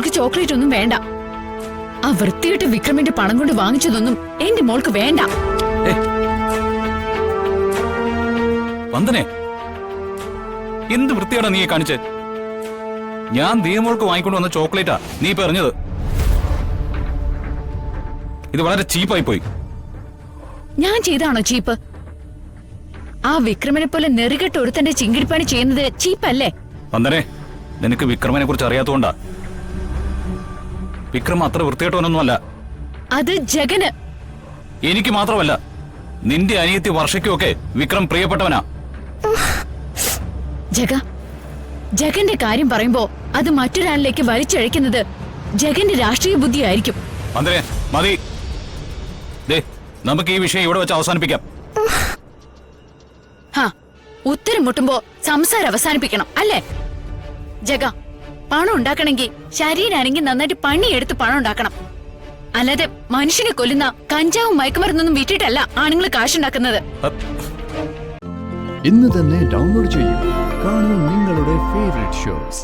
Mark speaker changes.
Speaker 1: മോൾക്ക് ചോക്ലേറ്റ് ഒന്നും വേണ്ട. ആ വൃത്തികെട്ട വിക്രമിന്റെ പണം കൊണ്ട് വാങ്ങിച്ചതൊന്നും എന്റെ മോൾക്ക് വേണ്ട.
Speaker 2: വന്ദനെ, എന്ത് വൃത്തിയാടാ നീ കാണിച്ചേ? ഞാൻ ദിയമോൾക്ക് വാങ്ങിക്കൊണ്ട് വന്ന ചോക്ലേറ്റാ നീ ഇപ്പൊ എറിഞ്ഞത്. ഇത് വളരെ ചീപ്പായി പോയി.
Speaker 1: ഞാൻ ചെയ്താണോ ചീപ്പ്? ആ വിക്രമനെ പോലെ നെറുകെട്ട് ഒരുത്തന്റെ ചിങ്കിടിപ്പണി ചെയ്യുന്നത് ചീപ്പല്ലേ?
Speaker 2: വന്ദനെ, നിനക്ക് വിക്രമനെ കുറിച്ച് അറിയാത്തോണ്ടാ. വിക്രം അത്ര വൃത്തികെട്ടവനൊന്നുമല്ല.
Speaker 1: അത് ജഗന്.
Speaker 2: എനിക്ക് മാത്രമല്ല, നിന്റെ അനിയത്തി വർഷയ്ക്കുമൊക്കെ വിക്രം പ്രിയപ്പെട്ടവനാ.
Speaker 1: ജഗന്റെ കാര്യം പറയുമ്പോ അത് മറ്റൊരാളിലേക്ക് വലിച്ചഴിക്കുന്നത് ജഗന്റെ രാഷ്ട്രീയ ബുദ്ധിയായിരിക്കും.
Speaker 2: വന്ദനെ, മതി. നമുക്ക് ഈ വിഷയം ഇവിടെ വെച്ച് അവസാനിപ്പിക്കാം.
Speaker 1: ഉത്തരം മുട്ടുമ്പോ സംസാരം അവസാനിപ്പിക്കണം അല്ലേ? ജഗ, പണം ഉണ്ടാക്കണമെങ്കിൽ ശരീരാണെങ്കിൽ നന്നായിട്ട് പണിയെടുത്ത് പണം ഉണ്ടാക്കണം. അല്ലാതെ മനുഷ്യനെ കൊല്ലുന്ന കഞ്ചാവും മയക്കുമരുന്നൊന്നും വിറ്റിട്ടല്ല ആണുങ്ങൾ കാശുണ്ടാക്കുന്നത്.
Speaker 3: ഇന്ന് തന്നെ ഡൗൺലോഡ് ചെയ്യൂ. കാണൂ നിങ്ങളുടെ ഫേവറേറ്റ് ഷോസ്.